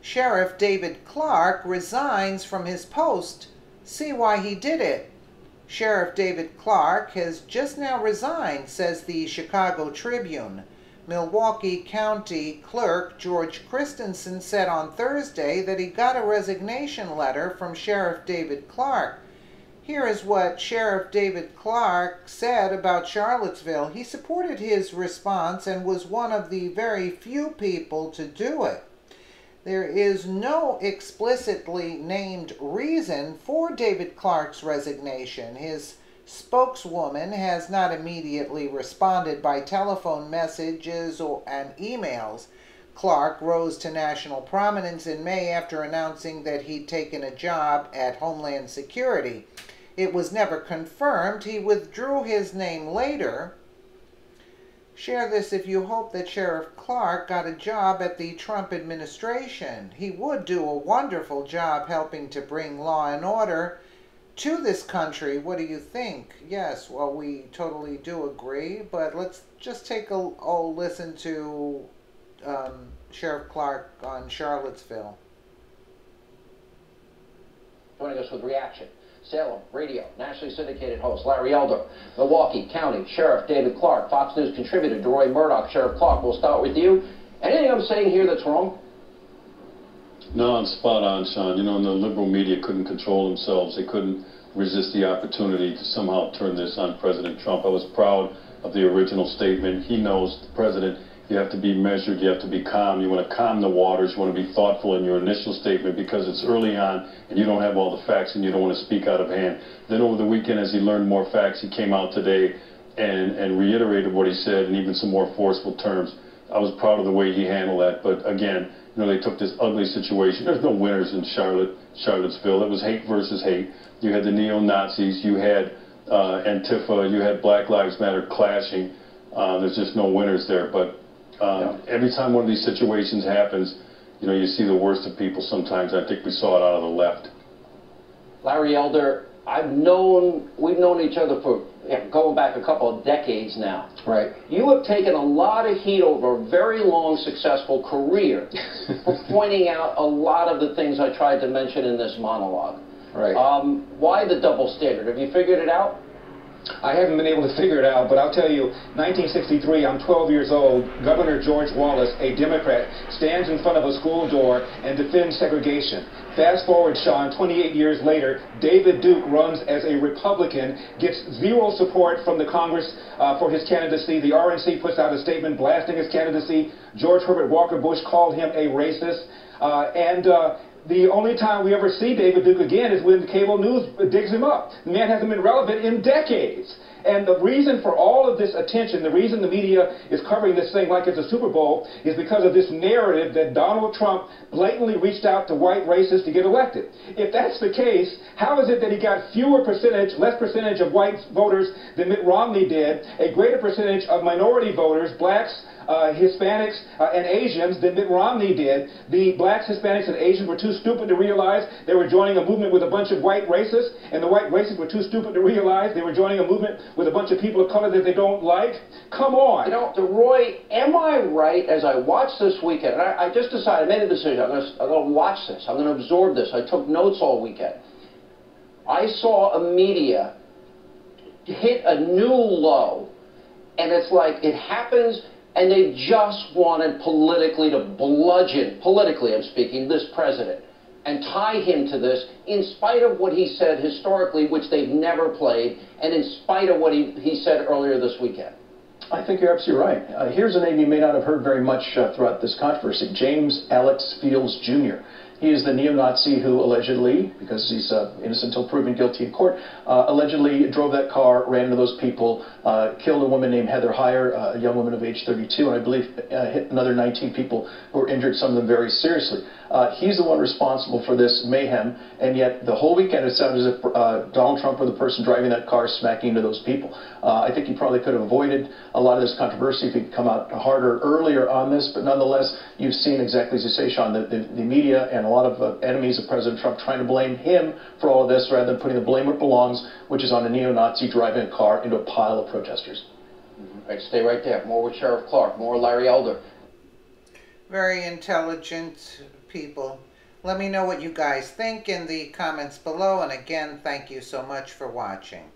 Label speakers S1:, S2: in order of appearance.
S1: Sheriff David Clarke resigns from his post. See why he did it. Sheriff David Clarke has just now resigned, says the Chicago Tribune. Milwaukee County Clerk George Christensen said on Thursday that he got a resignation letter from Sheriff David Clarke. Here is what Sheriff David Clarke said about Charlottesville. He supported his response and was one of the very few people to do it. There is no explicitly named reason for David Clarke's resignation. His spokeswoman has not immediately responded by telephone messages and emails. Clarke rose to national prominence in May after announcing that he'd taken a job at Homeland Security. It was never confirmed. He withdrew his name later. Share this if you hope that Sheriff Clarke got a job at the Trump administration. He would do a wonderful job helping to bring law and order to this country. What do you think? Yes, well, we totally do agree, but let's just take a listen to Sheriff Clarke on Charlottesville.
S2: Joining us with reaction, Salem radio nationally syndicated host Larry Elder, Milwaukee County Sheriff David Clarke, Fox News contributor DeRoy Murdoch. Sheriff Clarke, we'll start with you. Anything I'm saying here that's wrong?
S3: No, I'm spot on, Sean. You know, the liberal media couldn't control themselves. They couldn't resist the opportunity to somehow turn this on President Trump. I was proud of the original statement. He knows, the president, you have to be measured, you have to be calm. You want to calm the waters, you want to be thoughtful in your initial statement because it's early on and you don't have all the facts and you don't want to speak out of hand. Then over the weekend, as he learned more facts, he came out today and reiterated what he said and even some more forceful terms. I was proud of the way he handled that, but again, you know, they took this ugly situation. There's no winners in Charlottesville. It was hate versus hate. You had the neo-Nazis, you had Antifa, you had Black Lives Matter clashing. There's just no winners there, but every time one of these situations happens, you know, you see the worst of people sometimes. I think we saw it out of the left.
S2: Larry Elder, we've known each other for going back a couple of decades now.
S4: Right.
S2: You have taken a lot of heat over a very long, successful career for pointing out a lot of the things I tried to mention in this monologue.
S4: Right.
S2: Why the double standard? Have you figured it out?
S4: I haven't been able to figure it out, but I'll tell you, 1963, I'm 12 years old, Governor George Wallace, a Democrat, stands in front of a school door and defends segregation. Fast forward, Sean, 28 years later, David Duke runs as a Republican, gets zero support from the Congress for his candidacy. The RNC puts out a statement blasting his candidacy. George Herbert Walker Bush called him a racist. The only time we ever see David Duke again is when cable news digs him up. The man hasn't been relevant in decades. And the reason for all of this attention, the reason the media is covering this thing like it's a Super Bowl, is because of this narrative that Donald Trump blatantly reached out to white racists to get elected. If that's the case, how is it that he got less percentage of white voters than Mitt Romney did, a greater percentage of minority voters, blacks, Hispanics, and Asians than Mitt Romney did? The blacks, Hispanics, and Asians were too stupid to realize they were joining a movement with a bunch of white racists, and the white racists were too stupid to realize they were joining a movement with a bunch of people of color that they don't like. Come on.
S2: You know, DeRoy, am I right as I watched this weekend? And I just decided, I made a decision. I'm going to watch this. I'm going to absorb this. I took notes all weekend. I saw a media hit a new low, and it's like it happens, and they just wanted politically to bludgeon, politically I'm speaking, this president, and tie him to this in spite of what he said historically, which they've never played, and in spite of what he said earlier this weekend.
S5: I think you're absolutely right. Here's a name you may not have heard very much throughout this controversy, James Alex Fields Jr. He is the neo-Nazi who allegedly, because he's innocent until proven guilty in court, allegedly drove that car, ran into those people, killed a woman named Heather Heyer, a young woman of age 32, and I believe hit another 19 people who were injured, some of them very seriously. He's the one responsible for this mayhem, and yet the whole weekend it sounded as if Donald Trump were the person driving that car smacking into those people. I think he probably could have avoided a lot of this controversy if he'd come out harder earlier on this, but nonetheless, you've seen exactly as you say, Sean, the media and a lot of enemies of President Trump trying to blame him for all of this rather than putting the blame where it belongs, which is on a neo-Nazi driving a car into a pile of protesters.
S2: All right, stay right there. More with Sheriff Clarke, more Larry Elder.
S1: Very intelligent people. Let me know what you guys think in the comments below, and again, thank you so much for watching.